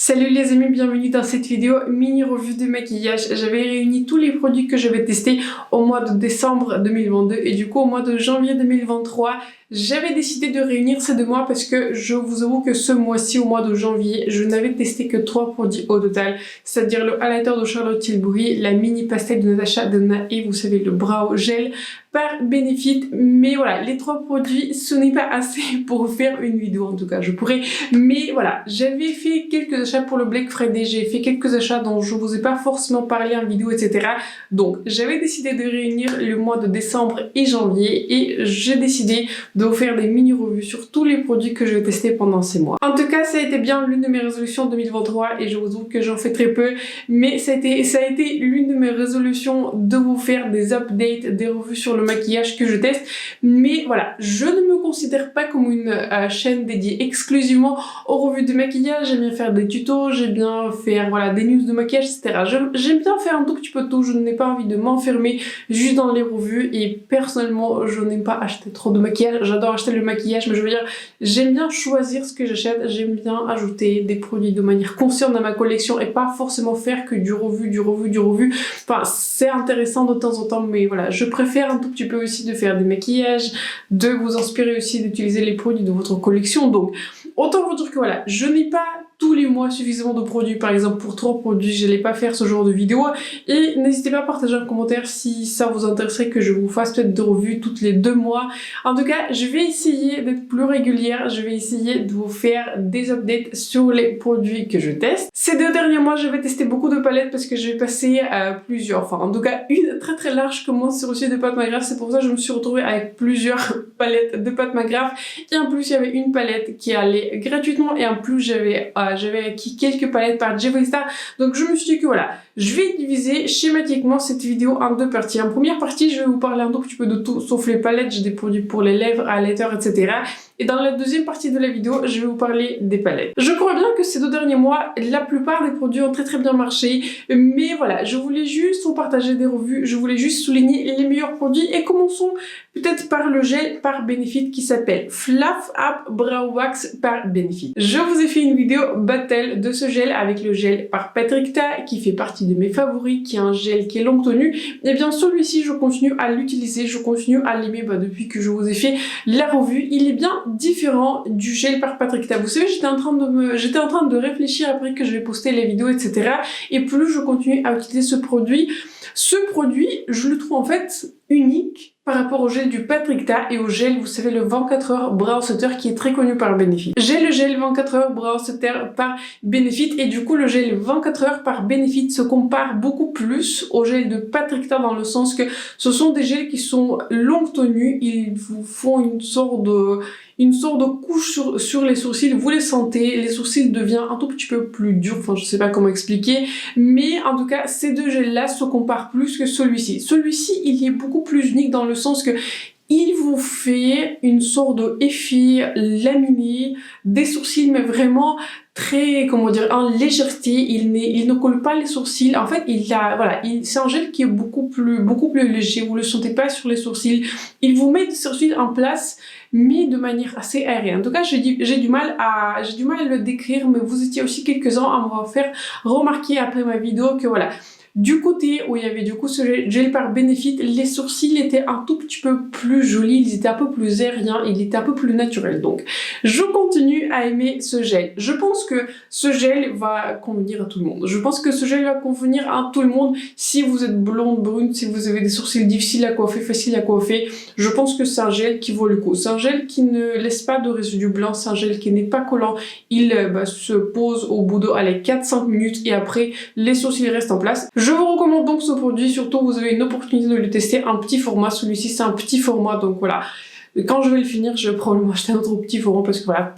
Salut les amis, bienvenue dans cette vidéo mini revue de maquillage. J'avais réuni tous les produits que je vais tester au mois de décembre 2022 et du coup au mois de janvier 2023. J'avais décidé de réunir ces deux mois parce que je vous avoue que ce mois-ci, au mois de janvier, je n'avais testé que 3 produits au total, c'est-à-dire le highlighter de Charlotte Tilbury, la mini pastel de Natasha Denona et vous savez le brow gel par Benefit. Mais voilà, les 3 produits, ce n'est pas assez pour faire une vidéo, en tout cas je pourrais. Mais voilà, j'avais fait quelques achats pour le Black Friday, j'ai fait quelques achats dont je vous ai pas forcément parlé en vidéo, etc. Donc j'avais décidé de réunir le mois de décembre et janvier et j'ai décidé de vous faire des mini-revues sur tous les produits que je vais tester pendant ces mois. En tout cas, ça a été bien l'une de mes résolutions 2023 et je vous avoue que j'en fais très peu, mais ça a été l'une de mes résolutions de vous faire des updates, des revues sur le maquillage que je teste. Mais voilà, je ne me considère pas comme une chaîne dédiée exclusivement aux revues de maquillage. J'aime bien faire des tutos, j'aime bien faire voilà, des news de maquillage, etc. J'aime bien faire un tout petit peu de tout, je n'ai pas envie de m'enfermer juste dans les revues et personnellement, je n'aime pas acheter trop de maquillage. J'adore acheter le maquillage, mais je veux dire, j'aime bien choisir ce que j'achète, j'aime bien ajouter des produits de manière consciente dans ma collection et pas forcément faire que du revu. Enfin, c'est intéressant de temps en temps, mais voilà, je préfère un tout petit peu aussi de faire des maquillages, de vous inspirer aussi d'utiliser les produits de votre collection. Donc, autant vous dire que voilà, je n'ai pas tous les mois suffisamment de produits, par exemple pour 3 produits, je n'allais pas faire ce genre de vidéo. Et n'hésitez pas à partager en commentaire si ça vous intéresserait que je vous fasse peut-être des revues toutes les 2 mois. En tout cas, je vais essayer d'être plus régulière, je vais essayer de vous faire des updates sur les produits que je teste. Ces 2 derniers mois, je vais tester beaucoup de palettes parce que je vais passer plusieurs, enfin en tout cas une très large commande sur aussi de pâte McGrath. C'est pour ça que je me suis retrouvée avec plusieurs palettes de pâte McGrath. Et en plus, il y avait une palette qui allait gratuitement et en plus, j'avais acquis quelques palettes par Jeffree Star. Donc je me suis dit que voilà, je vais diviser schématiquement cette vidéo en 2 parties. En première partie, je vais vous parler un tout petit peu de tout, sauf les palettes. J'ai des produits pour les lèvres, highlighter, etc. Et dans la deuxième partie de la vidéo, je vais vous parler des palettes. Je crois bien que ces 2 derniers mois, la plupart des produits ont très bien marché. Mais voilà, je voulais juste vous partager des revues, je voulais juste souligner les meilleurs produits. Et commençons peut-être par le gel par Benefit qui s'appelle Fluff Up Brow Wax par Benefit. Je vous ai fait une vidéo battle de ce gel avec le gel par Patrick Ta qui fait partie de mes favoris, qui est un gel qui est longue tenue. Et bien celui-ci, je continue à l'utiliser, je continue à l'aimer depuis que je vous ai fait la revue. Il est bien différent du gel par Patrick Ta. Vous savez, j'étais en train de réfléchir après que je vais poster les vidéos, etc. Et plus je continue à utiliser ce produit, je le trouve en fait unique par rapport au gel du Patrick Ta et au gel, vous savez, le 24 heures Brow Setter qui est très connu par Benefit. J'ai le gel 24 heures Brow Setter par Benefit et du coup le gel 24 heures par Benefit se compare beaucoup plus au gel de Patrick Ta dans le sens que ce sont des gels qui sont longue tenue, ils vous font une sorte de couche sur les sourcils, vous les sentez, les sourcils deviennent un tout petit peu plus durs, enfin je sais pas comment expliquer, mais en tout cas ces 2 gels là se comparent plus que celui-ci. Celui-ci il est beaucoup plus unique dans le sens que il vous fait une sorte d'effet laminé des sourcils, mais vraiment très, comment dire, en légèreté. Il ne colle pas les sourcils. En fait, c'est un gel qui est beaucoup plus léger. Vous le sentez pas sur les sourcils. Il vous met des sourcils en place, mais de manière assez aérienne. En tout cas, j'ai du mal à le décrire, mais vous étiez aussi quelques-uns à me faire remarquer après ma vidéo que voilà, du côté où il y avait du coup ce gel par Benefit, les sourcils étaient un tout petit peu plus jolis, ils étaient un peu plus aériens, il était un peu plus naturel. Donc, je continue à aimer ce gel. Je pense que ce gel va convenir à tout le monde. Je pense que ce gel va convenir à tout le monde si vous êtes blonde, brune, si vous avez des sourcils difficiles à coiffer, faciles à coiffer. Je pense que c'est un gel qui vaut le coup. C'est un gel qui ne laisse pas de résidus blancs, c'est un gel qui n'est pas collant. Il se pose au bout de 4-5 minutes et après, les sourcils restent en place. Je vous recommande donc ce produit, surtout vous avez une opportunité de le tester en petit format. Celui-ci c'est un petit format, donc voilà. Quand je vais le finir, je vais probablement acheter un autre petit format parce que voilà,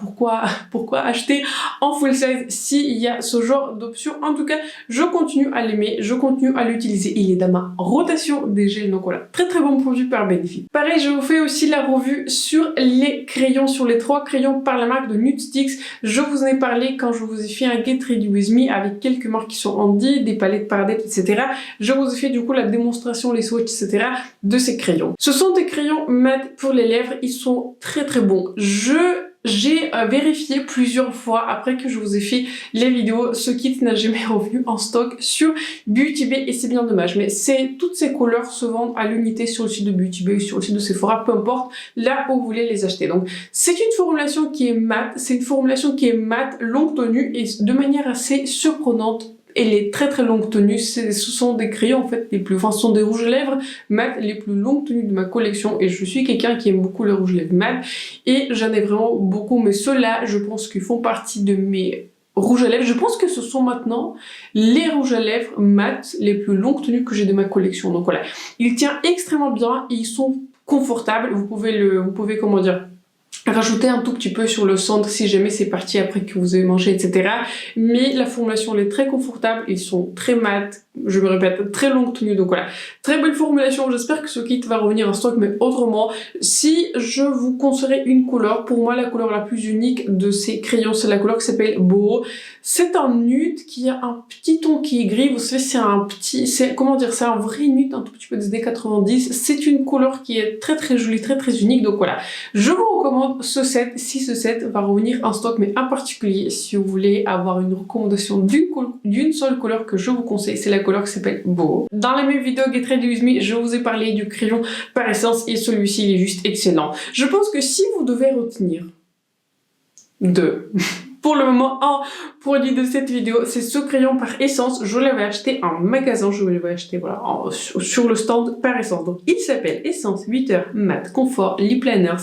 pourquoi acheter en full size s'il y a ce genre d'option. En tout cas, je continue à l'aimer, je continue à l'utiliser. Il est dans ma rotation des gels, donc voilà, très bon produit par Benefit. Pareil, je vous fais aussi la revue sur les crayons, sur les 3 crayons par la marque de Nudestix. Je vous en ai parlé quand je vous ai fait un Get Ready With Me avec quelques marques qui sont handy, des palettes par depth, etc. Je vous ai fait du coup la démonstration, les swatchs, etc. de ces crayons. Ce sont des crayons mat pour les lèvres. Ils sont très bons. Je J'ai vérifié plusieurs fois après que je vous ai fait les vidéos, ce kit n'a jamais revenu en stock sur Beauty Bay et c'est bien dommage. Mais toutes ces couleurs se vendent à l'unité sur le site de Beauty Bay ou sur le site de Sephora, peu importe là où vous voulez les acheter. Donc c'est une formulation qui est mate, longue tenue et de manière assez surprenante. Et les très longues tenues, ce sont des crayons en fait ce sont des rouges à lèvres mat les plus longues tenues de ma collection et je suis quelqu'un qui aime beaucoup les rouges à lèvres mat et j'en ai vraiment beaucoup, mais ceux-là je pense qu'ils font partie de mes rouges à lèvres. Je pense que ce sont maintenant les rouges à lèvres mat les plus longues tenues que j'ai de ma collection. Donc voilà, il tient extrêmement bien et ils sont confortables. Vous pouvez comment dire, rajouter un tout petit peu sur le centre si jamais c'est parti après que vous avez mangé, etc. Mais la formulation elle est très confortable, ils sont très mat, je me répète, très longue tenue, donc voilà. Très belle formulation, j'espère que ce kit va revenir en stock, mais autrement, si je vous conseillerais une couleur, pour moi la couleur la plus unique de ces crayons, c'est la couleur qui s'appelle Boho. C'est un nude qui a un petit ton qui est gris, vous savez, c'est un vrai nude, un tout petit peu des années 90. C'est une couleur qui est très jolie, très unique, donc voilà. Je vous recommande ce set, si ce set va revenir en stock, mais en particulier si vous voulez avoir une recommandation d'une seule couleur que je vous conseille, c'est la couleur qui s'appelle Boho. Dans la même vidéo Get Ready With Me, je vous ai parlé du crayon par essence et celui-ci il est juste excellent. Je pense que si vous devez retenir pour le moment, un produit de cette vidéo, c'est ce crayon par essence. Je l'avais acheté en magasin, je l'avais acheté voilà, sur le stand par essence. Donc il s'appelle Essence 8h Matte Confort Lip Liner.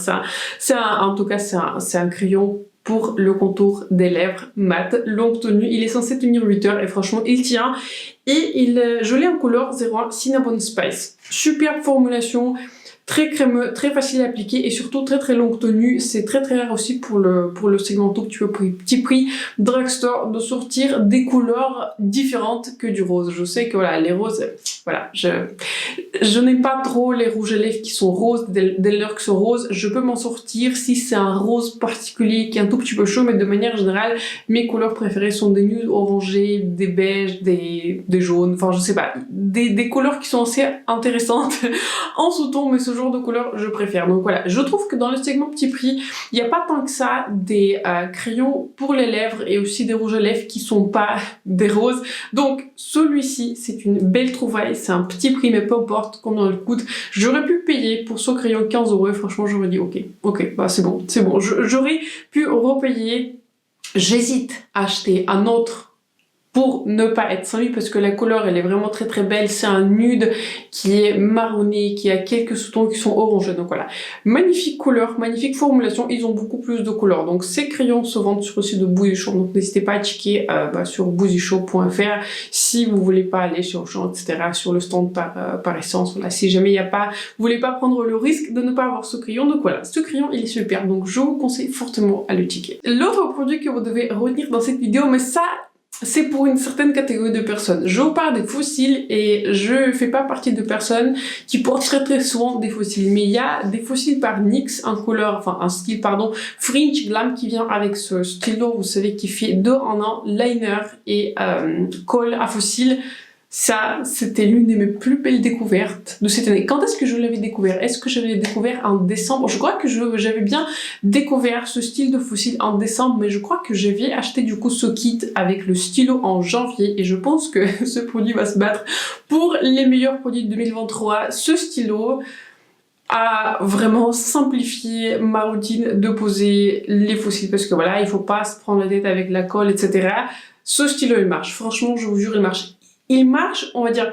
En tout cas, c'est un crayon pour le contour des lèvres mat, longue tenue. Il est censé tenir 8 heures et franchement il tient. Et je l'ai en couleur 01 Cinnamon Spice. Superbe formulation. Très crémeux, très facile à appliquer et surtout très longue tenue. C'est très rare aussi pour le segment tout petit prix drugstore de sortir des couleurs différentes que du rose. Je sais que voilà, les roses, voilà, je n'aime pas trop les rouges à lèvres qui sont roses. Dès lors qu'ils sont roses, je peux m'en sortir si c'est un rose particulier qui est un tout petit peu chaud, mais de manière générale, mes couleurs préférées sont des nudes orangés, des beiges, des jaunes, enfin je sais pas, des couleurs qui sont assez intéressantes en sous-ton, mais ce genre de couleur je préfère. Donc voilà, je trouve que dans le segment petit prix, il n'y a pas tant que ça des crayons pour les lèvres et aussi des rouges à lèvres qui sont pas des roses. Donc celui-ci, c'est une belle trouvaille, c'est un petit prix, mais peu importe combien il coûte. J'aurais pu payer pour ce crayon 15 € et franchement j'aurais dit ok, bah c'est bon. J'aurais pu repayer. J'hésite à acheter un autre pour ne pas être sans lui parce que la couleur elle est vraiment très belle. C'est un nude qui est marronné, qui a quelques sous-tons qui sont orangés, donc voilà. Magnifique couleur, magnifique formulation, ils ont beaucoup plus de couleurs. Donc ces crayons se vendent sur le site de Boozy Shop, donc n'hésitez pas à checker sur boozyshop.fr si vous voulez pas aller sur Auchan, etc. sur le stand par essence. Voilà, si jamais il n'y a pas, vous voulez pas prendre le risque de ne pas avoir ce crayon, donc voilà, ce crayon il est super, donc je vous conseille fortement à le checker. L'autre produit que vous devez retenir dans cette vidéo, mais ça c'est pour une certaine catégorie de personnes. Je vous parle des fossiles et je fais pas partie de personnes qui portent très souvent des fossiles. Mais il y a des fossiles par NYX, un style Fringe Glam qui vient avec ce stylo, vous savez, qui fait 2 en 1, liner et colle à fossiles. Ça, c'était l'une de mes plus belles découvertes de cette année. Quand est-ce que je l'avais découvert? Est-ce que j'avais découvert en décembre? Je crois que j'avais bien découvert ce style de fossile en décembre, mais je crois que j'avais acheté du coup ce kit avec le stylo en janvier et je pense que ce produit va se battre pour les meilleurs produits de 2023. Ce stylo a vraiment simplifié ma routine de poser les fossiles parce que voilà, il faut pas se prendre la tête avec la colle, etc. Ce stylo, il marche. Franchement, je vous jure, il marche. Il marche, on va dire,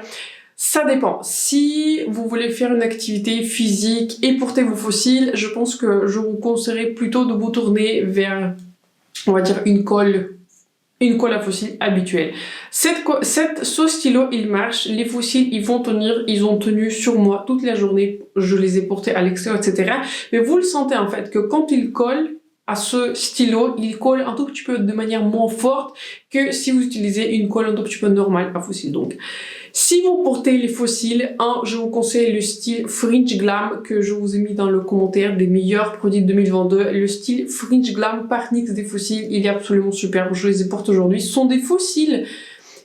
ça dépend. Si vous voulez faire une activité physique et porter vos fossiles, je pense que je vous conseillerais plutôt de vous tourner vers, on va dire, une colle à fossiles habituelle. Ce stylo, il marche, les fossiles, ils vont tenir, ils ont tenu sur moi toute la journée, je les ai portés à l'extérieur, etc. Mais vous le sentez en fait, que quand il colle à ce stylo, il colle un tout petit peu de manière moins forte que si vous utilisez une colle un tout petit peu normale à fossiles. Donc, si vous portez les fossiles, je vous conseille le style Fringe Glam que je vous ai mis dans le commentaire des meilleurs produits de 2022. Le style Fringe Glam par NYX des fossiles, il est absolument superbe. Je les porte aujourd'hui. Ce sont des fossiles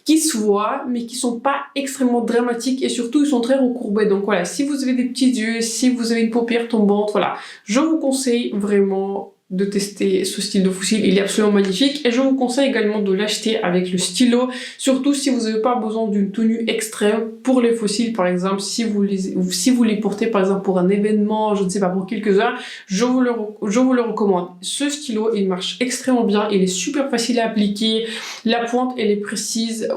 qui se voient, mais qui sont pas extrêmement dramatiques et surtout ils sont très recourbés. Donc voilà, si vous avez des petits yeux, si vous avez une paupière tombante, voilà, je vous conseille vraiment de tester ce style de fossile, il est absolument magnifique et je vous conseille également de l'acheter avec le stylo, surtout si vous n'avez pas besoin d'une tenue extrême pour les fossiles. Par exemple, si vous les portez par exemple pour un événement, je ne sais pas, pour quelques heures, je vous le recommande. Ce stylo, il marche extrêmement bien, il est super facile à appliquer, la pointe elle est précise,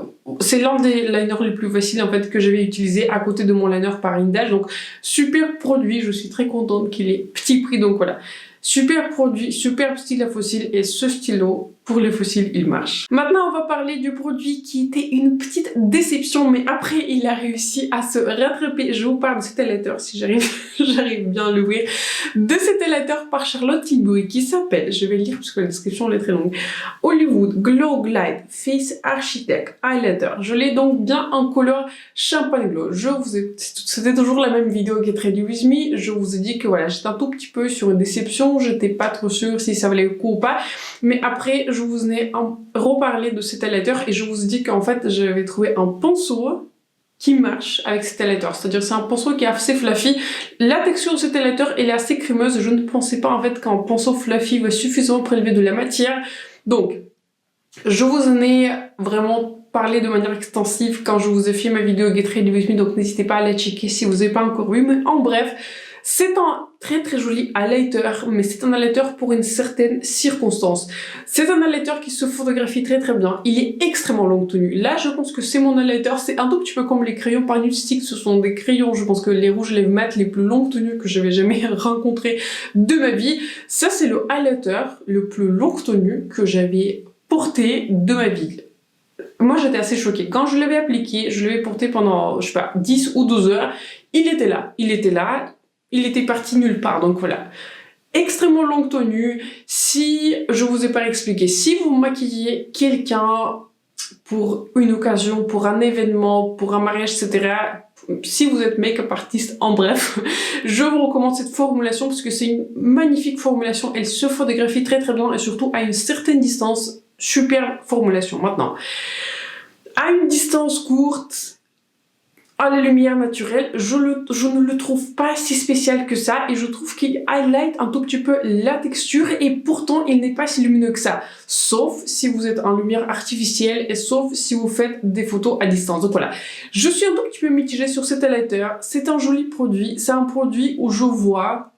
c'est l'un des liners les plus faciles en fait que j'avais utilisé à côté de mon liner par Indage, donc super produit, je suis très contente qu'il ait petit prix, donc voilà. Super produit, super style à fossile et ce stylo, pour les fossiles, il marche. Maintenant, on va parler du produit qui était une petite déception, mais après, il a réussi à se rattraper. Je vous parle de cet élateur, si j'arrive bien à l'ouvrir, de cet élateur par Charlotte Tilbury qui s'appelle, je vais le lire parce que la description elle est très longue, Hollywood Glow Glide Face Architect Highlighter. Je l'ai donc bien en couleur Champagne Glow. C'était toujours la même vidéo qui est Ready With Me. Je vous ai dit que voilà, j'étais un tout petit peu sur une déception, j'étais pas trop sûre si ça valait le coup ou pas, mais après, je vous ai reparlé de cet highlighter et je vous ai dit qu'en fait, j'avais trouvé un pinceau qui marche avec cet highlighter. C'est-à-dire c'est un pinceau qui est assez fluffy. La texture de cet highlighter, elle est assez crémeuse. Je ne pensais pas en fait qu'un pinceau fluffy va suffisamment prélever de la matière. Donc, je vous en ai vraiment parlé de manière extensive quand je vous ai fait ma vidéo Get Ready With Me, donc n'hésitez pas à la checker si vous n'avez pas encore vu. Mais en bref, c'est un très joli highlighter, mais c'est un highlighter pour une certaine circonstance. C'est un highlighter qui se photographie très bien. Il est extrêmement longue tenue. Là, je pense que c'est mon highlighter. C'est un tout petit peu comme les crayons par Nude Stick. Ce sont des crayons, je pense que les rouges, les mat, les plus longues tenues que j'avais jamais rencontrées de ma vie. Ça, c'est le highlighter le plus longue tenue que j'avais porté de ma vie. Moi, j'étais assez choquée. Quand je l'avais appliqué, je l'avais porté pendant, je sais pas, 10 ou 12 heures. Il était là. Il était parti nulle part, donc voilà. Extrêmement longue tenue. Si, je vous ai pas expliqué, si vous maquillez quelqu'un pour une occasion, pour un événement, pour un mariage, etc., si vous êtes make-up artiste, en bref, je vous recommande cette formulation parce que c'est une magnifique formulation. Elle se photographie très bien et surtout à une certaine distance, superbe formulation. Maintenant, à une distance courte, à la lumière naturelle, je ne le trouve pas si spécial que ça et je trouve qu'il highlight un tout petit peu la texture et pourtant il n'est pas si lumineux que ça. Sauf si vous êtes en lumière artificielle et sauf si vous faites des photos à distance. Donc voilà, je suis un tout petit peu mitigée sur cet highlighter. C'est un joli produit, c'est un produit où je vois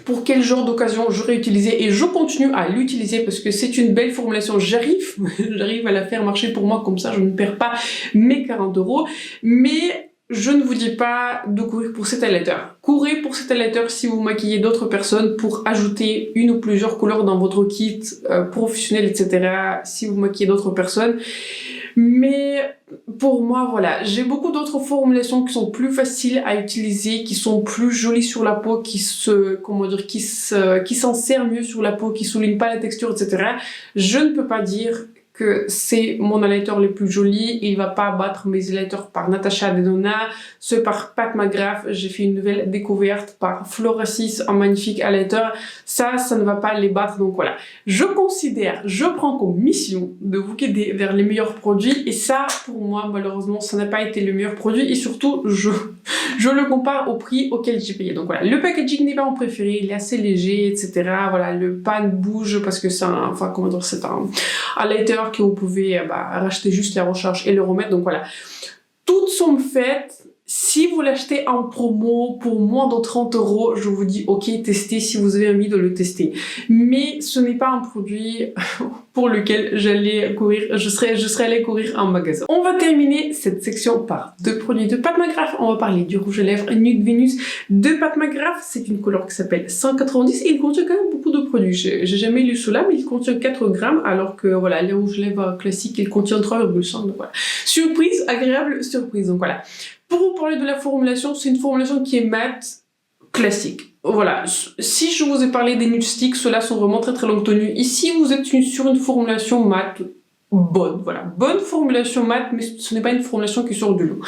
pour quel genre d'occasion j'aurais utilisé et je continue à l'utiliser parce que c'est une belle formulation. J'arrive à la faire marcher pour moi comme ça, je ne perds pas mes 40 €. Mais je ne vous dis pas de courir pour cet highlighter. Courez pour cet highlighter si vous maquillez d'autres personnes pour ajouter une ou plusieurs couleurs dans votre kit professionnel, etc. Si vous maquillez d'autres personnes. Mais pour moi, voilà, j'ai beaucoup d'autres formulations qui sont plus faciles à utiliser, qui sont plus jolies sur la peau, qui s'en serrent mieux sur la peau, qui soulignent pas la texture, etc. Je ne peux pas dire que c'est mon highlighter le plus joli, il va pas battre mes highlighters par Natasha Denona, ceux par Pat McGrath, j'ai fait une nouvelle découverte par Floracis, un magnifique highlighter, ça ne va pas les battre, donc voilà. Je prends comme mission de vous guider vers les meilleurs produits, et ça, pour moi, malheureusement, ça n'a pas été le meilleur produit, et surtout, je le compare au prix auquel j'ai payé. Donc voilà, le packaging n'est pas mon préféré, il est assez léger, etc. Voilà, le pan bouge parce que c'est un highlighter que vous pouvez racheter juste la recharge et le remettre. Donc voilà, toutes sont faites. Si vous l'achetez en promo pour moins de 30 €, je vous dis ok, testez si vous avez envie de le tester. Mais ce n'est pas un produit pour lequel je serais allée courir en magasin. On va terminer cette section par deux produits de Pat McGrath. On va parler du rouge à lèvres Nude Venus de Pat McGrath. C'est une couleur qui s'appelle 190 et il contient quand même beaucoup de produits. J'ai jamais lu cela, mais il contient 4 grammes alors que voilà, les rouges à lèvres classiques, ils contiennent 3,5. Donc voilà. Surprise, agréable surprise. Donc voilà. Pour vous parler de la formulation, c'est une formulation qui est mate, classique. Voilà, si je vous ai parlé des Nude Sticks, ceux-là sont vraiment très longue tenue. Ici, vous êtes sur une formulation mate bonne, voilà. Bonne formulation mate, mais ce n'est pas une formulation qui sort du lot.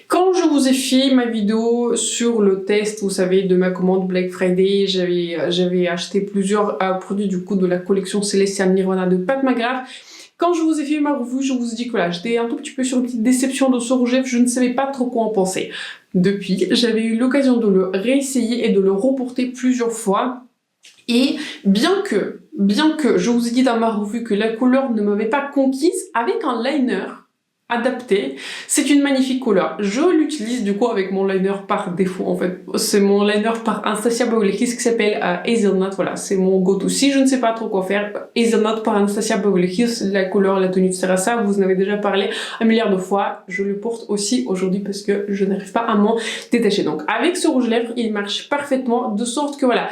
Quand je vous ai fait ma vidéo sur le test, vous savez, de ma commande Black Friday, j'avais acheté plusieurs produits du coup de la collection Celestial Nirvana de Pat McGrath. Quand je vous ai fait ma revue, je vous ai dit que voilà, j'étais un tout petit peu sur une petite déception de ce rouge à lèvres, je ne savais pas trop quoi en penser. Depuis, j'avais eu l'occasion de le réessayer et de le reporter plusieurs fois. Et bien que bien que je vous ai dit dans ma revue que la couleur ne m'avait pas conquise, avec un liner adapté, c'est une magnifique couleur. Je l'utilise du coup avec mon liner par défaut en fait. C'est mon liner par Anastasia Beverly Hills qui s'appelle Hazelnut, voilà, c'est mon go-to. Si je ne sais pas trop quoi faire, Hazelnut par Anastasia Beverly Hills, la couleur, la tenue, etc. Ça, vous en avez déjà parlé un milliard de fois. Je le porte aussi aujourd'hui parce que je n'arrive pas à m'en détacher. Donc avec ce rouge à lèvres, il marche parfaitement de sorte que voilà,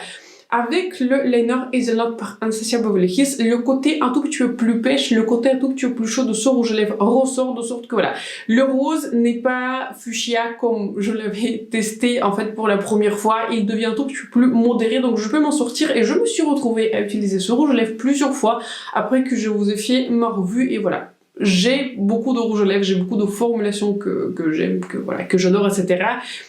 avec le liner Hazelnut par Anastasia Beverly Hills, le côté un tout petit peu plus pêche, le côté un tout petit peu plus chaud de ce rouge à lèvres ressort de sorte que voilà, le rose n'est pas fuchsia comme je l'avais testé en fait pour la première fois, il devient un tout petit peu plus modéré donc je peux m'en sortir et je me suis retrouvée à utiliser ce rouge à lèvres plusieurs fois après que je vous ai fait ma revue et voilà. J'ai beaucoup de rouge à lèvres, j'ai beaucoup de formulations que j'aime, que j'adore, etc.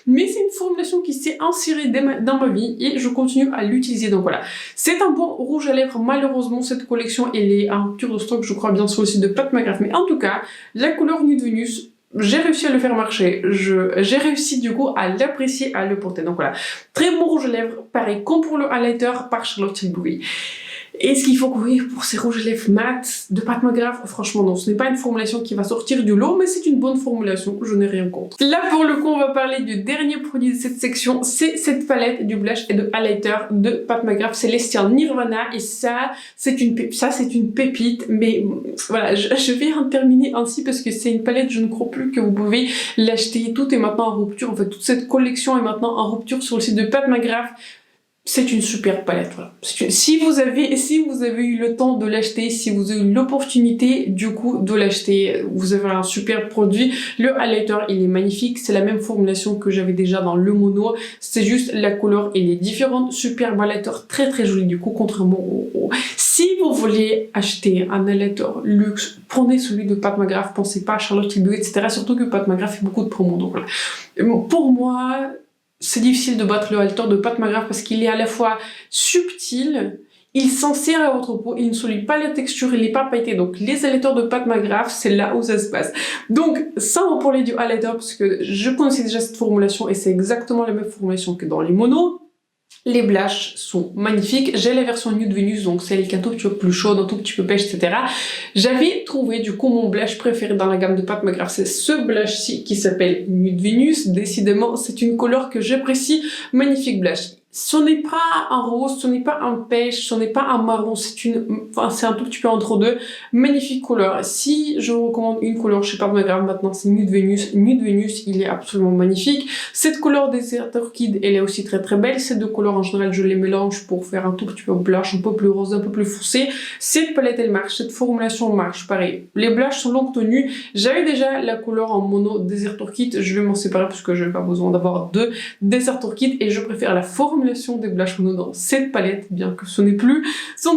Mais c'est une formulation qui s'est insérée dans ma vie et je continue à l'utiliser. Donc voilà, c'est un bon rouge à lèvres. Malheureusement, cette collection, elle est en rupture de stock, je crois bien sur le site de Pat McGrath. Mais en tout cas, la couleur Nude Venus, j'ai réussi à le faire marcher. J'ai réussi du coup à l'apprécier, à le porter. Donc voilà, très bon rouge à lèvres, pareil comme pour le highlighter par Charlotte Tilbury. Est-ce qu'il faut courir pour ces rouges à lèvres mat de Pat McGrath? Franchement non, ce n'est pas une formulation qui va sortir du lot, mais c'est une bonne formulation, je n'ai rien contre. Là pour le coup, on va parler du dernier produit de cette section, c'est cette palette du blush et de highlighter de Pat McGrath Celestial Nirvana, et ça c'est une pépite, mais voilà, je vais en terminer ainsi parce que c'est une palette, je ne crois plus que vous pouvez l'acheter, tout est maintenant en rupture, en fait toute cette collection est maintenant en rupture sur le site de Pat McGrath. C'est une super palette, voilà. Si vous avez eu le temps de l'acheter, si vous avez eu l'opportunité du coup de l'acheter, vous avez un super produit. Le highlighter, il est magnifique, c'est la même formulation que j'avais déjà dans le mono, c'est juste la couleur, elle est différente. Super highlighter, très très joli du coup, contrairement au... Si vous voulez acheter un highlighter luxe, prenez celui de Pat McGrath, pensez pas à Charlotte Tilbury, etc. Surtout que Pat McGrath fait beaucoup de promos, donc voilà. Pour moi, c'est difficile de battre le highlighter de Pat McGrath parce qu'il est à la fois subtil, il s'insère à votre peau, il ne solide pas la texture, il n'est pas pailleté. Donc les highlighters de Pat McGrath, c'est là où ça se passe. Donc ça on va parler du highlighter parce que je connaissais déjà cette formulation et c'est exactement la même formulation que dans les monos. Les blushs sont magnifiques. J'ai la version Nude Venus, donc celle qui est un tout petit peu plus chaude, un tout petit peu pêche, etc. J'avais trouvé du coup mon blush préféré dans la gamme de Pat McGrath, c'est ce blush-ci qui s'appelle Nude Venus. Décidément, c'est une couleur que j'apprécie. Magnifique blush. Ce n'est pas un rose, ce n'est pas un pêche, ce n'est pas un marron, c'est un tout petit peu entre deux. Magnifique couleur. Si je vous recommande une couleur chez Pat McGrath maintenant, c'est Nude Venus. Nude Venus, il est absolument magnifique. Cette couleur Desert Orchid, elle est aussi très très belle. Ces deux couleurs en général, je les mélange pour faire un tout petit peu blush, un peu plus rose, un peu plus foncé. Cette palette, elle marche, cette formulation marche. Pareil, les blushs sont longue tenue. J'avais déjà la couleur en mono Desert Orchid, je vais m'en séparer parce que je n'ai pas besoin d'avoir deux Desert Orchid et je préfère la formulation des blushs mono dans cette palette, bien que ce ne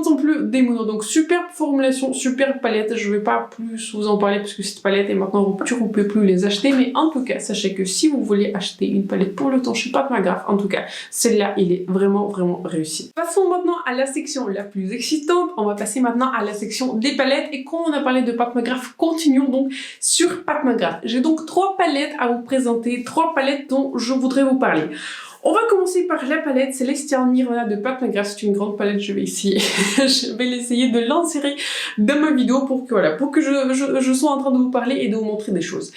sont plus des monos. Donc superbe formulation, superbe palette, je vais pas plus vous en parler parce que cette palette est maintenant en rupture, vous pouvez plus les acheter, mais en tout cas, sachez que si vous voulez acheter une palette pour le temps chez Pat McGrath, en tout cas, celle-là, il est vraiment vraiment réussi. Passons maintenant à la section la plus excitante, on va passer maintenant à la section des palettes, et quand on a parlé de Pat McGrath, continuons donc sur Pat McGrath. J'ai donc 3 palettes à vous présenter, 3 palettes dont je voudrais vous parler. On va commencer par la palette Celestial Nirvana de Pat McGrath. C'est une grande palette, je vais essayer de l'insérer dans ma vidéo pour que, voilà, pour que je sois en train de vous parler et de vous montrer des choses.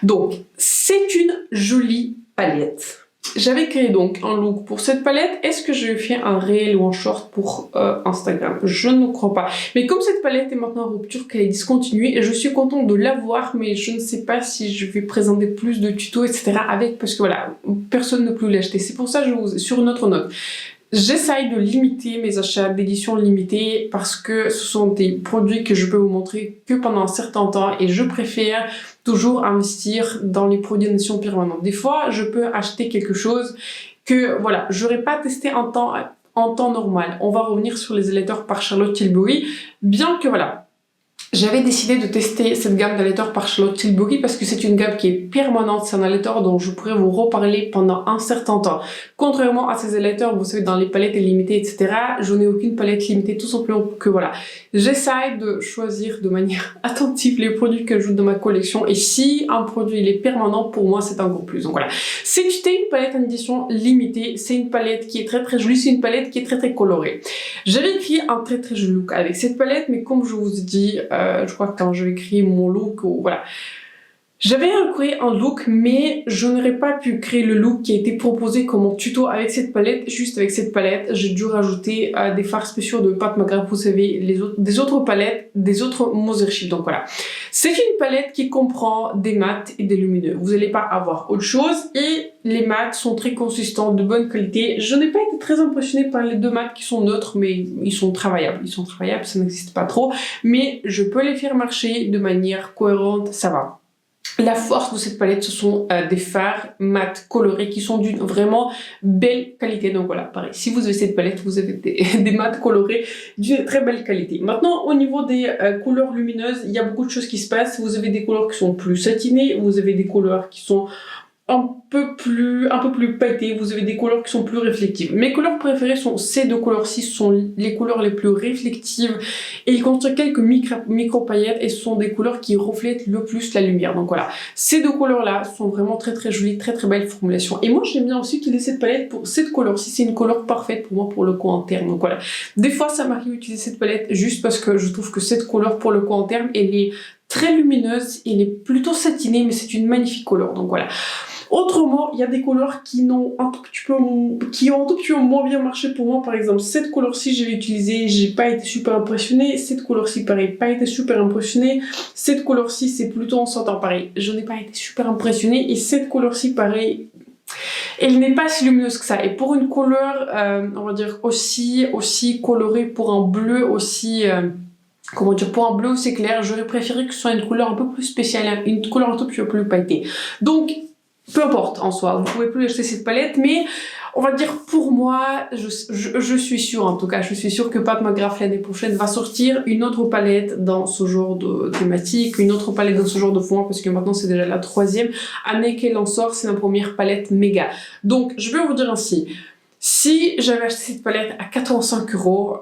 Donc, c'est une jolie palette. J'avais créé donc un look pour cette palette. Est-ce que je fais un réel ou un short pour Instagram? Je ne crois pas. Mais comme cette palette est maintenant en rupture, qu'elle est discontinuée, et je suis contente de l'avoir, mais je ne sais pas si je vais présenter plus de tutos, etc. avec, parce que voilà, personne ne peut l'acheter. C'est pour ça que sur une autre note. J'essaye de limiter mes achats d'édition limitée parce que ce sont des produits que je peux vous montrer que pendant un certain temps et je préfère toujours investir dans les produits d'édition permanente. Des fois, je peux acheter quelque chose que, voilà, j'aurais pas testé en temps normal. On va revenir sur les highlighters par Charlotte Tilbury, bien que, voilà, J'avais décidé de tester cette gamme d'highlighter par Charlotte Tilbury parce que c'est une gamme qui est permanente, c'est un highlighter dont je pourrais vous reparler pendant un certain temps. Contrairement à ces highlighters, vous savez, dans les palettes limitées, etc., je n'ai aucune palette limitée, tout simplement que voilà. J'essaye de choisir de manière attentive les produits que j'ajoute dans ma collection et si un produit il est permanent, pour moi c'est encore plus. Donc voilà. C'était une palette en édition limitée, c'est une palette qui est très jolie, c'est une palette qui est très colorée. J'avais écrit un très joli look avec cette palette, mais comme je vous ai dit, je crois que quand j'avais créé mon look, voilà. J'avais créé un look, mais je n'aurais pas pu créer le look qui a été proposé comme un tuto avec cette palette, juste avec cette palette. J'ai dû rajouter des fards spéciaux de Pat McGrath, vous savez, des autres palettes, des autres Mothership. Donc voilà. C'est une palette qui comprend des mats et des lumineux. Vous n'allez pas avoir autre chose et les mats sont très consistants, de bonne qualité. Je n'ai pas été très impressionnée par les deux mats qui sont neutres, mais ils sont travaillables. Ils sont travaillables, ça n'existe pas trop, mais je peux les faire marcher de manière cohérente, ça va. La force de cette palette, ce sont des fards mat colorés qui sont d'une vraiment belle qualité. Donc voilà, pareil, si vous avez cette palette, vous avez des mats colorés d'une très belle qualité. Maintenant, au niveau des couleurs lumineuses, il y a beaucoup de choses qui se passent. Vous avez des couleurs qui sont plus satinées, vous avez des couleurs qui sont un peu plus pailletés, vous avez des couleurs qui sont plus réflectives. Mes couleurs préférées sont ces deux couleurs-ci, ce sont les couleurs les plus réflectives et ils contiennent quelques micro paillettes et ce sont des couleurs qui reflètent le plus la lumière. Donc voilà, ces deux couleurs-là sont vraiment très jolies, très belles formulations. Et moi j'aime bien aussi utiliser cette palette pour cette couleur-ci, c'est une couleur parfaite pour moi pour le coin terme. Donc voilà, des fois ça m'arrive d'utiliser cette palette juste parce que je trouve que cette couleur pour le coin terme, elle est très lumineuse, elle est plutôt satinée, mais c'est une magnifique couleur. Donc voilà. Autrement, il y a des couleurs qui ont un tout petit peu moins bien marché pour moi. Par exemple, cette couleur-ci, je l'ai utilisée, j'ai pas été super impressionnée. Cette couleur-ci, pareil, pas été super impressionnée. Cette couleur-ci, c'est plutôt en sortant, pareil, je n'ai pas été super impressionnée. Et cette couleur-ci, pareil, elle n'est pas si lumineuse que ça. Et pour une couleur, on va dire aussi colorée, pour un bleu aussi... comment dire, pour un bleu aussi clair, j'aurais préféré que ce soit une couleur un peu plus spéciale, une couleur un tout petit peu plus pailletée. Donc, peu importe en soi, vous pouvez plus acheter cette palette, mais on va dire pour moi, je suis sûre, en tout cas, je suis sûre que Pat McGrath l'année prochaine va sortir une autre palette dans ce genre de thématique, une autre palette dans ce genre de fond, parce que maintenant c'est déjà la 3e année qu'elle en sort, c'est la première palette méga. Donc, je vais vous dire ainsi, si j'avais acheté cette palette à 85 €,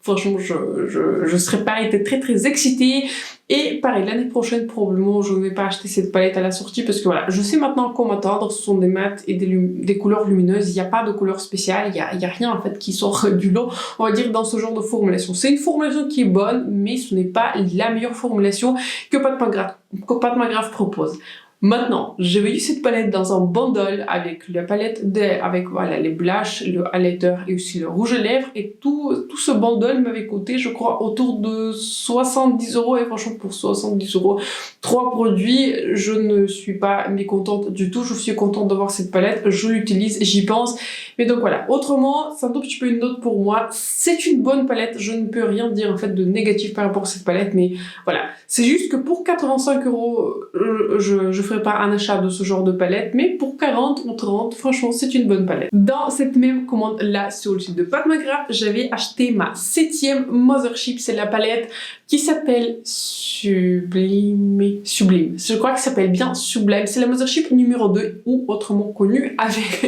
franchement, je serais pas été très excitée. Et pareil, l'année prochaine, probablement, je ne vais pas acheter cette palette à la sortie parce que voilà, je sais maintenant comment attendre. Ce sont des mats et des couleurs lumineuses. Il n'y a pas de couleur spéciale. Il y a rien, en fait, qui sort du lot, on va dire, dans ce genre de formulation. C'est une formulation qui est bonne, mais ce n'est pas la meilleure formulation que Pat McGrath propose. Maintenant, j'avais eu cette palette dans un bundle avec la palette avec voilà, les blushs, le highlighter et aussi le rouge à lèvres et tout ce bundle m'avait coûté, je crois, autour de 70 € et franchement pour 70 €, 3 produits, je ne suis pas mécontente du tout, je suis contente d'avoir cette palette, je l'utilise, j'y pense. Mais donc voilà, autrement, c'est un tout petit peu une note pour moi, c'est une bonne palette, je ne peux rien dire en fait de négatif par rapport à cette palette, mais voilà, c'est juste que pour 85 €, je ferai pas un achat de ce genre de palette, mais pour 40 ou 30, franchement, c'est une bonne palette. Dans cette même commande là sur le site de Pat McGrath, j'avais acheté ma 7e Mothership, c'est la palette qui s'appelle Sublime. Je crois que ça s'appelle bien Sublime. C'est la Mothership numéro 2 ou autrement connue avec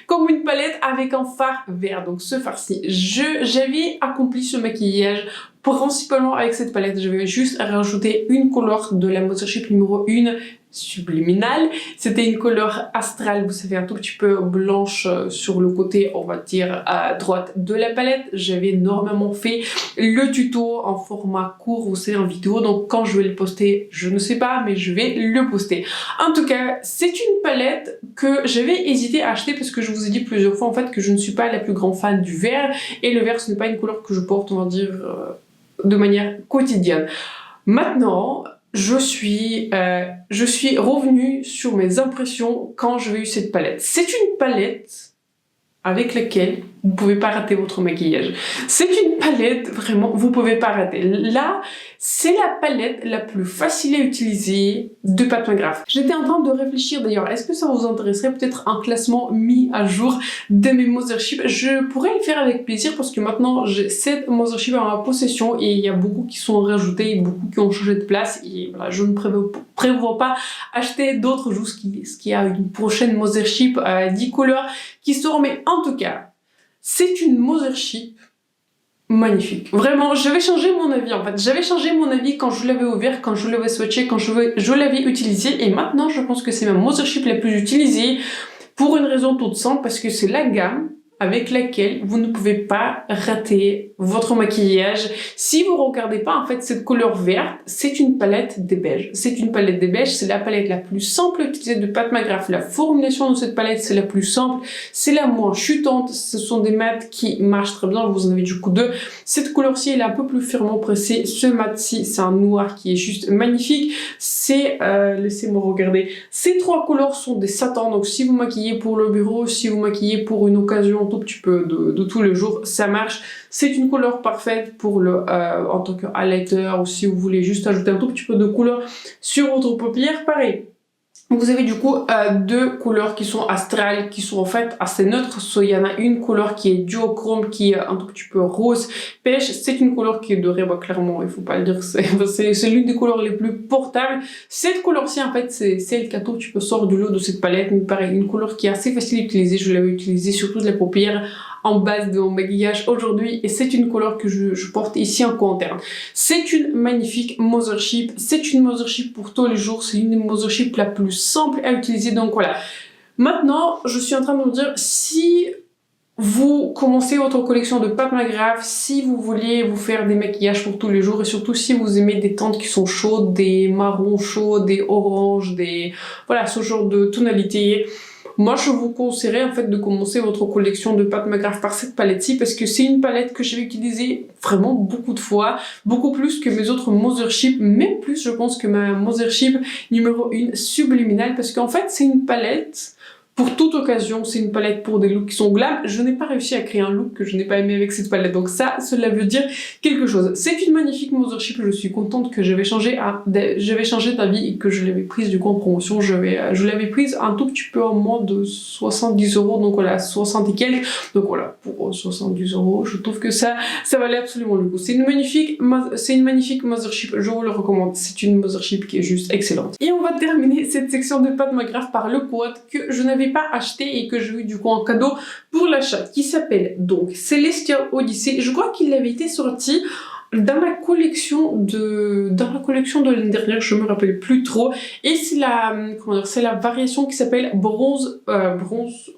comme une palette avec un fard vert. Donc ce fard-ci, j'avais accompli ce maquillage principalement avec cette palette. Je vais juste rajouter une couleur de la Mothership numéro 1 subliminale. C'était une couleur astrale, vous savez, un tout petit peu blanche sur le côté, on va dire, à droite de la palette. J'avais normalement fait le tuto en format court, vous savez, en vidéo. Donc quand je vais le poster, je ne sais pas, mais je vais le poster. En tout cas, c'est une palette que j'avais hésité à acheter parce que je vous ai dit plusieurs fois, en fait, que je ne suis pas la plus grande fan du vert. Et le vert, ce n'est pas une couleur que je porte, on va dire, de manière quotidienne. Maintenant, je suis revenue sur mes impressions quand j'ai eu cette palette. C'est une palette avec laquelle vous ne pouvez pas rater votre maquillage. C'est une palette, vraiment, vous pouvez pas rater. Là, c'est la palette la plus facile à utiliser de Pat McGrath. J'étais en train de réfléchir d'ailleurs, est-ce que ça vous intéresserait peut-être un classement mis à jour de mes Mothership? Je pourrais le faire avec plaisir parce que maintenant j'ai 7 Mothership en ma possession et il y a beaucoup qui sont rajoutés, beaucoup qui ont changé de place et voilà, je ne prévois pas acheter d'autres jusqu'il y a une prochaine Mothership 10 couleurs qui sort, mais en tout cas, c'est une Mothership magnifique. Vraiment, j'avais changé mon avis en fait. J'avais changé mon avis quand je l'avais ouvert, quand je l'avais swatché, quand je l'avais utilisé. Et maintenant, je pense que c'est ma Mothership la plus utilisée pour une raison toute simple, parce que c'est la gamme avec laquelle vous ne pouvez pas rater votre maquillage. Si vous regardez pas, en fait, cette couleur verte, c'est une palette des beiges. C'est une palette des beiges, c'est la palette la plus simple à utiliser de Pat McGrath. La formulation de cette palette, c'est la plus simple, c'est la moins chutante. Ce sont des mats qui marchent très bien, vous en avez du coup deux. Cette couleur-ci, elle est un peu plus fermement pressée. Ce mat-ci, c'est un noir qui est juste magnifique. C'est, laissez-moi regarder. Ces trois couleurs sont des satins, donc si vous maquillez pour le bureau, si vous maquillez pour une occasion tout petit peu de tous les jours, ça marche. C'est une couleur parfaite pour le en tant que highlighter, ou si vous voulez juste ajouter un tout petit peu de couleur sur votre paupière, pareil. Vous avez du coup deux couleurs qui sont astrales, qui sont en fait assez neutres. Il y en a une couleur qui est duochrome, qui est un tout petit peu rose pêche. C'est une couleur qui est dorée, bah, clairement, il faut pas le dire, c'est l'une des couleurs les plus portables. Cette couleur-ci, en fait, c'est celle qui a tout petit peu sort du lot de cette palette. Mais pareil, une couleur qui est assez facile à utiliser. Je l'avais utilisée surtout de la paupière en base de mon maquillage aujourd'hui, et c'est une couleur que je porte ici en commentaire. C'est une magnifique Mothership, c'est une Mothership pour tous les jours, c'est une des Mothership la plus simple à utiliser, donc voilà. Maintenant, je suis en train de vous dire, si vous commencez votre collection de Pat McGrath, si vous voulez vous faire des maquillages pour tous les jours, et surtout si vous aimez des teintes qui sont chaudes, des marrons chauds, des oranges, voilà, ce genre de tonalité, moi, je vous conseillerais en fait de commencer votre collection de Pat McGrath par cette palette-ci, parce que c'est une palette que j'ai utilisée vraiment beaucoup de fois, beaucoup plus que mes autres Mothership, même plus je pense que ma Mothership numéro 1 subliminale, parce qu'en fait c'est une palette pour toute occasion, c'est une palette pour des looks qui sont glam. Je n'ai pas réussi à créer un look que je n'ai pas aimé avec cette palette, donc ça, cela veut dire quelque chose. C'est une magnifique Mothership, je suis contente que j'avais changé d'avis et que je l'avais prise du coup en promotion. Je l'avais prise un tout petit peu en moins de 70 €, donc voilà, 60 et quelques. Donc voilà, pour 70 €, je trouve que ça valait absolument le coup. C'est une magnifique Mothership, je vous le recommande. C'est une Mothership qui est juste excellente. Et on va terminer cette section de Pat McGrath par le code que je n'avais pas acheté et que j'ai eu du coup en cadeau pour l'achat, qui s'appelle donc Celestial Odyssey. Je crois qu'il avait été sorti dans la collection de l'année dernière, je me rappelle plus trop, et c'est la variation qui s'appelle Bronze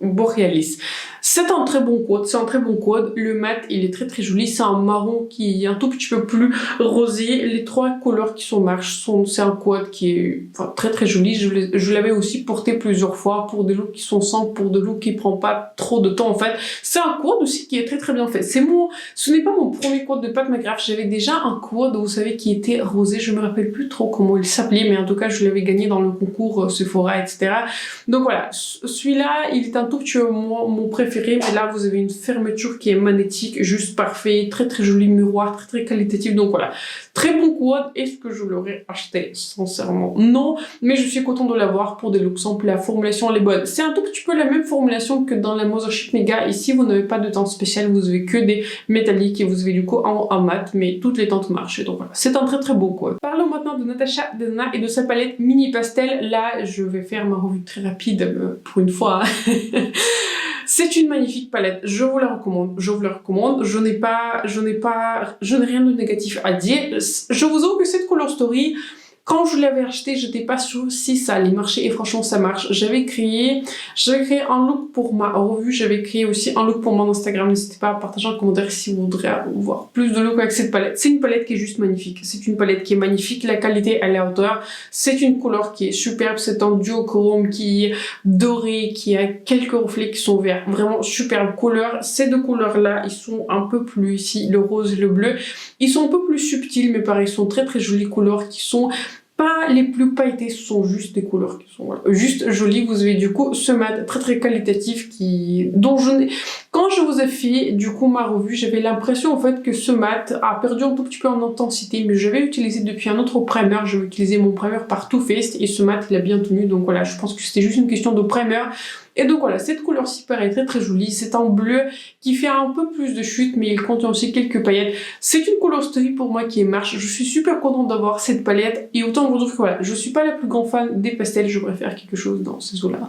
Borealis. C'est un très bon code, le mat il est très très joli, c'est un marron qui est un tout petit peu plus rosé, les trois couleurs qui marchent, c'est un code qui est très très joli. Je l'avais aussi porté plusieurs fois pour des looks qui sont simples, pour des looks qui prennent pas trop de temps en fait. C'est un code aussi qui est très très bien fait. Ce n'est pas mon premier code de Pat McGrath, j'avais déjà un code, vous savez, qui était rosé, je me rappelle plus trop comment il s'appelait, mais en tout cas je l'avais gagné dans le concours Sephora, etc. Donc voilà, celui-là il est un tout petit peu mon préféré, mais là vous avez une fermeture qui est magnétique, juste parfait, très très joli miroir, très très qualitatif, donc voilà. Très bon code. Est-ce que je l'aurais acheté? Sincèrement, non, mais je suis contente de l'avoir pour des looks simples, la formulation elle est bonne. C'est un tout petit peu la même formulation que dans la Mothership Mega. Ici, vous n'avez pas de teinte spéciale, vous avez que des métalliques et vous avez du coup en mat, mais toutes les teintes marchent. Donc voilà, c'est un très très beau code. Parlons maintenant de Natasha Denona et de sa palette mini pastel. Là, je vais faire ma revue très rapide pour une fois. C'est une magnifique palette, je vous la recommande, je n'ai rien de négatif à dire. Je vous avoue que cette Color Story, quand je l'avais acheté, j'étais pas sûre si ça allait marcher, et franchement ça marche. J'avais créé un look pour ma revue, j'avais créé aussi un look pour mon Instagram. N'hésitez pas à partager en commentaire si vous voudrez voir plus de looks avec cette palette. C'est une palette qui est juste magnifique, c'est une palette qui est magnifique, la qualité elle est à hauteur, c'est une couleur qui est superbe, c'est un duochrome qui est doré, qui a quelques reflets qui sont verts, vraiment superbe couleur. Ces deux couleurs là, ils sont un peu plus ici, le rose et le bleu, ils sont un peu plus subtils, mais pareil, ils sont très très jolies couleurs qui sont pas les plus pailletées, ce sont juste des couleurs qui sont juste jolies. Vous avez du coup ce mat très très qualitatif Quand je vous ai fait du coup ma revue, j'avais l'impression en fait que ce mat a perdu un tout petit peu en intensité, mais je vais utiliser depuis un autre primer. Je vais utiliser mon primer par Too Faced et ce mat il a bien tenu, donc voilà, je pense que c'était juste une question de primer. Et donc voilà, cette couleur-ci paraît très très jolie. C'est un bleu qui fait un peu plus de chute, mais il contient aussi quelques paillettes. C'est une couleur story pour moi qui marche. Je suis super contente d'avoir cette palette. Et autant vous dire que voilà, je suis pas la plus grande fan des pastels. Je préfère quelque chose dans ces eaux-là.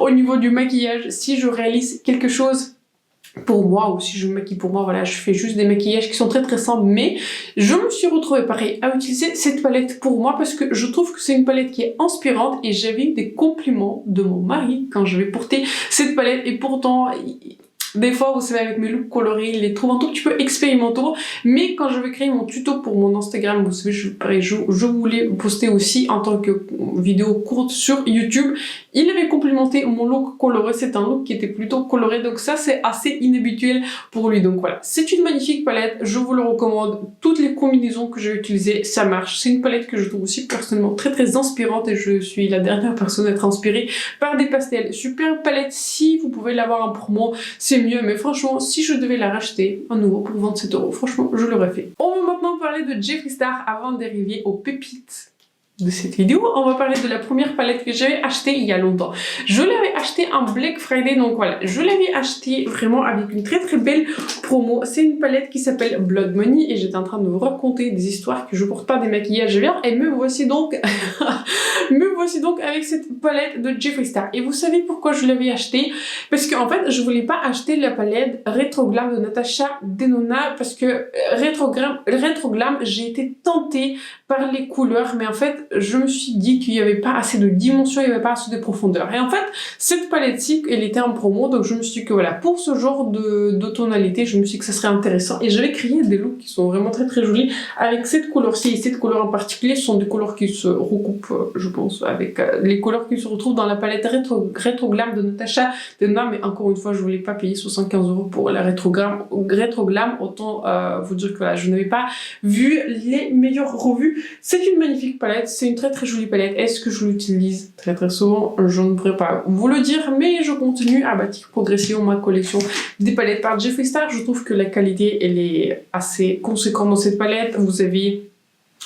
Au niveau du maquillage, si je réalise quelque chose pour moi, ou si je me maquille pour moi, voilà, je fais juste des maquillages qui sont très très simples, mais je me suis retrouvée pareil à utiliser cette palette pour moi parce que je trouve que c'est une palette qui est inspirante et j'avais eu des compliments de mon mari quand je vais porter cette palette et pourtant des fois, vous savez, avec mes looks colorés, ils les trouvent un tout petit peu expérimentaux. Mais quand je vais créer mon tuto pour mon Instagram, vous savez, je voulais poster aussi en tant que vidéo courte sur YouTube. Il avait complimenté mon look coloré. C'est un look qui était plutôt coloré. Donc ça, c'est assez inhabituel pour lui. Donc voilà, c'est une magnifique palette. Je vous le recommande. Toutes les combinaisons que j'ai utilisées, ça marche. C'est une palette que je trouve aussi personnellement très très inspirante. Et je suis la dernière personne à être inspirée par des pastels. Super palette. Si vous pouvez l'avoir en promo, c'est mieux, mais franchement, si je devais la racheter à nouveau pour 27 €, franchement, je l'aurais fait. On va maintenant parler de Jeffree Star avant d'arriver aux pépites de cette vidéo. On va parler de la première palette que j'avais achetée il y a longtemps. Je l'avais achetée en Black Friday, donc voilà, je l'avais achetée vraiment avec une très très belle promo. C'est une palette qui s'appelle Blood Money et j'étais en train de vous raconter des histoires que je porte pas des maquillages verts et me voici donc avec cette palette de Jeffree Star. Et vous savez pourquoi je l'avais achetée? Parce qu'en fait, je voulais pas acheter la palette Retro Glam de Natasha Denona parce que Retro Glam, j'ai été tentée par les couleurs, mais en fait, je me suis dit qu'il n'y avait pas assez de dimension, il n'y avait pas assez de profondeur. Et en fait, cette palette-ci, elle était en promo, donc je me suis dit que voilà, pour ce genre de tonalité, je me suis dit que ça serait intéressant. Et j'avais créé des looks qui sont vraiment très très jolis avec cette couleur-ci. Et cette couleur en particulier, ce sont des couleurs qui se recoupent, je pense, avec les couleurs qui se retrouvent dans la palette Retro Glam de Natasha Denona. Mais encore une fois, je voulais pas payer 75 € pour la Retro Glam. Autant vous dire que voilà, je n'avais pas vu les meilleures revues. C'est une magnifique palette, c'est une très très jolie palette. Est-ce que je l'utilise très très souvent? Je ne pourrais pas vous le dire, mais je continue à bâtir progressivement ma collection des palettes par Jeffree Star. Je trouve que la qualité, elle est assez conséquente dans cette palette. Vous avez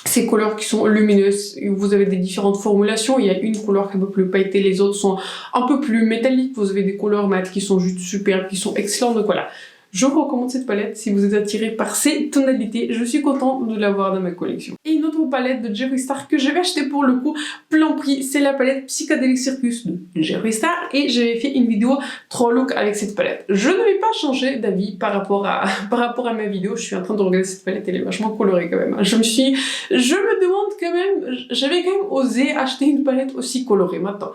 ces couleurs qui sont lumineuses, vous avez des différentes formulations, il y a une couleur qui est un peu plus pailletée, les autres sont un peu plus métalliques, vous avez des couleurs mates qui sont juste superbes, qui sont excellentes, donc voilà. Je vous recommande cette palette si vous êtes attiré par ces tonalités. Je suis contente de l'avoir dans ma collection. Et une autre palette de Jeffree Star que j'avais achetée pour le coup, plein prix, c'est la palette Psychedelic Circus de Jeffree Star. Et j'avais fait une vidéo 3 looks avec cette palette. Je ne vais pas changer d'avis par rapport à ma vidéo. Je suis en train de regarder cette palette, elle est vachement colorée quand même. Je me demande quand même, j'avais quand même osé acheter une palette aussi colorée maintenant.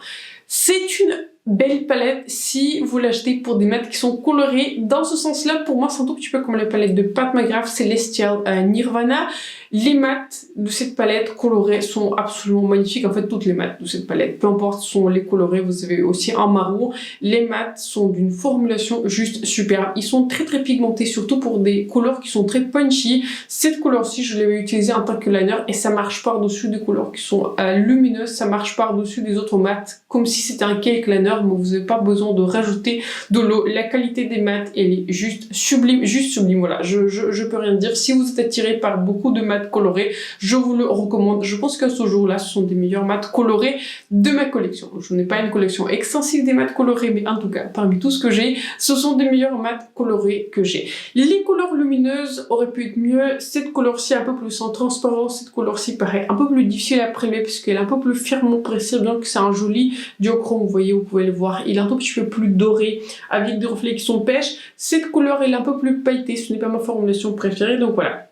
C'est une belle palette si vous l'achetez pour des mats qui sont colorés. Dans ce sens-là, pour moi, c'est un tout petit peu comme la palette de Pat McGrath Celestial Nirvana. Les mats de cette palette colorée sont absolument magnifiques. En fait, toutes les mats de cette palette, peu importe, sont les colorés. Vous avez aussi un marron. Les mats sont d'une formulation juste superbe. Ils sont très très pigmentés, surtout pour des couleurs qui sont très punchy. Cette couleur-ci, je l'avais utilisée en tant que liner et ça marche par-dessus des couleurs qui sont lumineuses. Ça marche par-dessus des autres mats, comme si c'était un cake liner, mais vous n'avez pas besoin de rajouter de l'eau. La qualité des mats, elle est juste sublime, voilà. Je peux rien dire. Si vous êtes attiré par beaucoup de mats colorés, je vous le recommande. Je pense qu'à ce jour-là, ce sont des meilleurs mats colorés de ma collection. Je n'ai pas une collection extensive des mats colorés, mais en tout cas, parmi tout ce que j'ai, ce sont des meilleurs mats colorés que j'ai. Les couleurs lumineuses auraient pu être mieux. Cette couleur-ci un peu plus en transparence, cette couleur-ci paraît un peu plus difficile à prélever puisqu'elle est un peu plus fermement pressée, bien que c'est un joli duochrome, vous voyez, vous pouvez le voir. Il est un tout petit peu plus doré avec des reflets qui sont pêches. Cette couleur, elle est un peu plus pailletée, ce n'est pas ma formulation préférée, donc voilà.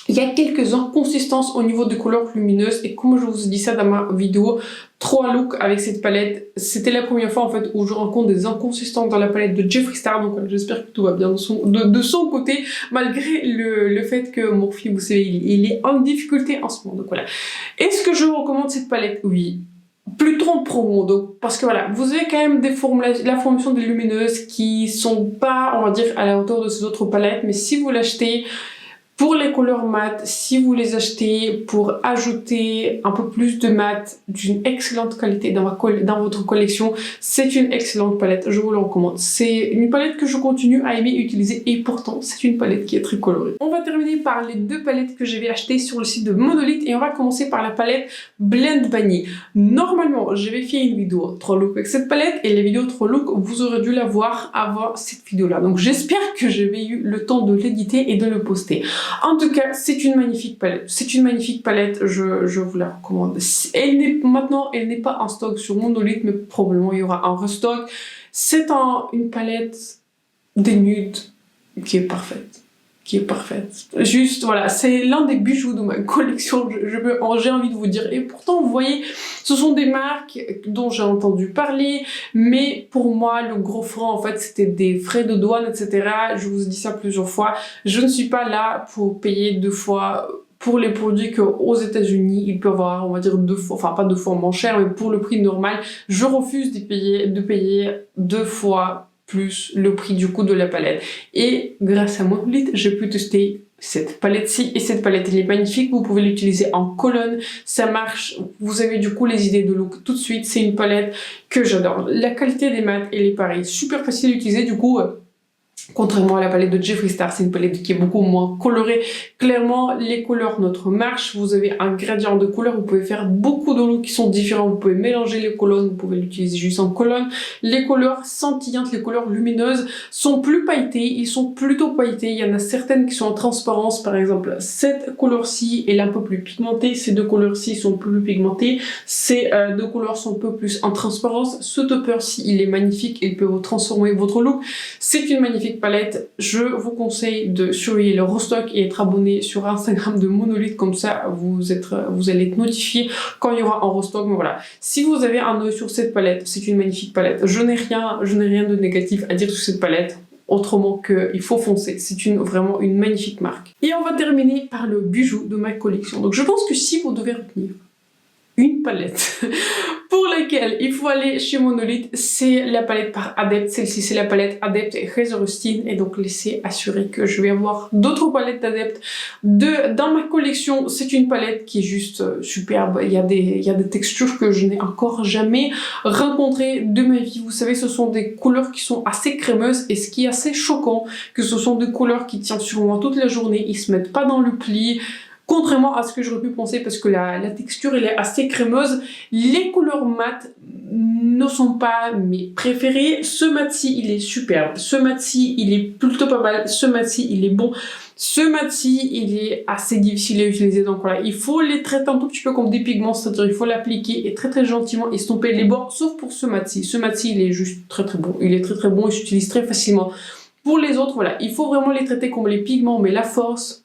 Il y a quelques inconsistances au niveau des couleurs lumineuses et comme je vous ai dit ça dans ma vidéo 3 looks avec cette palette, c'était la première fois en fait où je rencontre des inconsistances dans la palette de Jeffree Star, donc j'espère que tout va bien de son côté malgré le fait que Morphe, vous savez, il est en difficulté en ce moment, donc voilà. Est-ce que je recommande cette palette? Oui. Plutôt en promo, donc, parce que voilà, vous avez quand même la formulation des lumineuses qui sont pas, on va dire, à la hauteur de ces autres palettes, mais si vous l'achetez, Pour les couleurs mat, si vous les achetez pour ajouter un peu plus de mat d'une excellente qualité dans votre collection, c'est une excellente palette, je vous le recommande. C'est une palette que je continue à aimer utiliser et pourtant c'est une palette qui est très colorée. On va terminer par les deux palettes que j'avais achetées sur le site de Monolith et on va commencer par la palette Blend Vanille. Normalement, j'avais fait une vidéo 3 looks avec cette palette et les vidéos 3 looks, vous aurez dû la voir avant cette vidéo-là. Donc j'espère que j'avais eu le temps de l'éditer et de le poster. En tout cas, c'est une magnifique palette. C'est une magnifique palette, je vous la recommande. Maintenant, elle n'est pas en stock sur Monolith, mais probablement il y aura un restock. C'est une palette des nudes qui est parfaite. Juste, voilà, c'est l'un des bijoux de ma collection, j'ai envie de vous dire. Et pourtant, vous voyez, ce sont des marques dont j'ai entendu parler, mais pour moi, le gros frein, en fait, c'était des frais de douane, etc. Je vous ai dit ça plusieurs fois. Je ne suis pas là pour payer 2 fois pour les produits qu'aux États-Unis, ils peuvent avoir, on va dire 2 fois, enfin pas 2 fois moins cher, mais pour le prix normal, je refuse de payer 2 fois plus le prix du coup de la palette. Et grâce à Monolith, j'ai pu tester cette palette-ci et cette palette elle est magnifique, vous pouvez l'utiliser en colonne, ça marche, vous avez du coup les idées de look tout de suite, c'est une palette que j'adore. La qualité des mats elle est pareille, super facile à utiliser du coup. Contrairement à la palette de Jeffree Star, c'est une palette qui est beaucoup moins colorée. Clairement, les couleurs notre marche. Vous avez un gradient de couleurs. Vous pouvez faire beaucoup de looks qui sont différents. Vous pouvez mélanger les colonnes. Vous pouvez l'utiliser juste en colonne. Les couleurs scintillantes, les couleurs lumineuses sont plus pailletées. Ils sont plutôt pailletés. Il y en a certaines qui sont en transparence. Par exemple, cette couleur-ci est un peu plus pigmentée. Ces deux couleurs-ci sont plus pigmentées. Ces deux couleurs sont un peu plus en transparence. Ce topper-ci, il est magnifique. Il peut vous transformer votre look. C'est une magnifique palette, je vous conseille de surveiller le restock et être abonné sur Instagram de Monolith, comme ça vous allez être notifié quand il y aura un restock. Mais voilà, si vous avez un œil sur cette palette, c'est une magnifique palette. Je n'ai rien de négatif à dire sur cette palette. Autrement qu'il faut foncer, c'est vraiment une magnifique marque. Et on va terminer par le bijou de ma collection. Donc je pense que si vous devez retenir une palette pour laquelle il faut aller chez Monolith, c'est la palette par Adept. Celle-ci, c'est la palette Adept et Heather et donc laissez assurer que je vais avoir d'autres palettes d'Adept dans ma collection. C'est une palette qui est juste superbe. Il y a des textures que je n'ai encore jamais rencontrées de ma vie. Vous savez, ce sont des couleurs qui sont assez crémeuses et ce qui est assez choquant, que ce sont des couleurs qui tiennent sur moi toute la journée. Ils se mettent pas dans le pli. Contrairement à ce que j'aurais pu penser, parce que la texture elle est assez crémeuse, les couleurs mat ne sont pas mes préférées. Ce mat-ci il est superbe, ce mat-ci il est plutôt pas mal, ce mat-ci il est bon, ce mat-ci il est assez difficile à utiliser, donc voilà, il faut les traiter un tout petit peu comme des pigments, c'est-à-dire il faut l'appliquer et très gentiment estomper les bords, sauf pour ce mat-ci. Ce mat-ci il est juste très bon, il est très bon, il s'utilise très facilement. Pour les autres, voilà, il faut vraiment les traiter comme les pigments, mais la force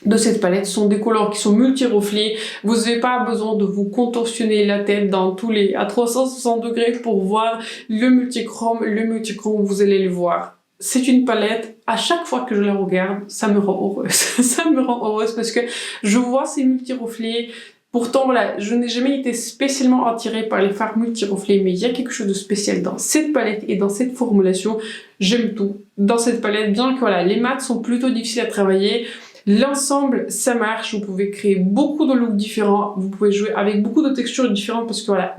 de cette palette sont des couleurs qui sont multi-reflets. Vous n'avez pas besoin de vous contorsionner la tête à 360 degrés pour voir le multichrome. Le multichrome, vous allez le voir. C'est une palette, à chaque fois que je la regarde, ça me rend heureuse. Ça me rend heureuse parce que je vois ces multi-reflets. Pourtant, voilà, je n'ai jamais été spécialement attirée par les fards multi-reflets, mais il y a quelque chose de spécial dans cette palette et dans cette formulation. J'aime tout dans cette palette, bien que voilà, les mats sont plutôt difficiles à travailler. L'ensemble, ça marche, vous pouvez créer beaucoup de looks différents, vous pouvez jouer avec beaucoup de textures différentes parce que voilà,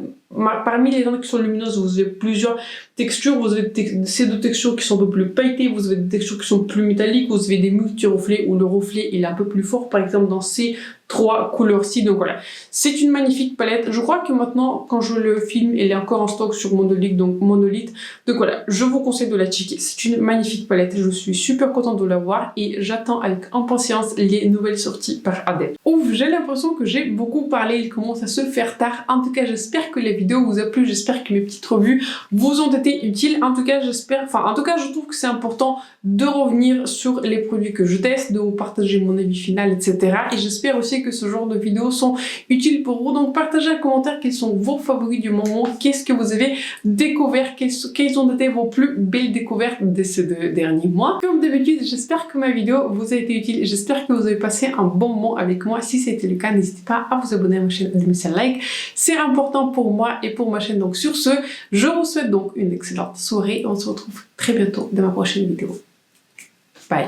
parmi les dents qui sont lumineuses, vous avez plusieurs textures, vous avez ces deux textures qui sont un peu plus pailletées, vous avez des textures qui sont plus métalliques, vous avez des multi-reflets où le reflet il est un peu plus fort, par exemple dans ces 3 couleurs-ci. Donc voilà, c'est une magnifique palette. Je crois que maintenant, quand je le filme, elle est encore en stock sur Monolith, donc voilà, je vous conseille de la checker. C'est une magnifique palette, je suis super contente de la voir et j'attends avec impatience les nouvelles sorties par Adept. Ouf, j'ai l'impression que j'ai beaucoup parlé, il commence à se faire tard. En tout cas, j'espère que la vidéo vous a plu, j'espère que mes petites revues vous ont été utiles. En tout cas, je trouve que c'est important de revenir sur les produits que je teste, de vous partager mon avis final, etc. Et j'espère aussi que ce genre de vidéos sont utiles pour vous. Donc partagez en commentaire quels sont vos favoris du moment, qu'est-ce que vous avez découvert, quelles ont été vos plus belles découvertes de ces 2 derniers mois. Comme d'habitude, j'espère que ma vidéo vous a été utile, j'espère que vous avez passé un bon moment avec moi. Si c'était le cas, n'hésitez pas à vous abonner à ma chaîne et de laisser un like, c'est important pour moi et pour ma chaîne. Donc sur ce, je vous souhaite donc une excellente soirée, on se retrouve très bientôt dans ma prochaine vidéo. Bye.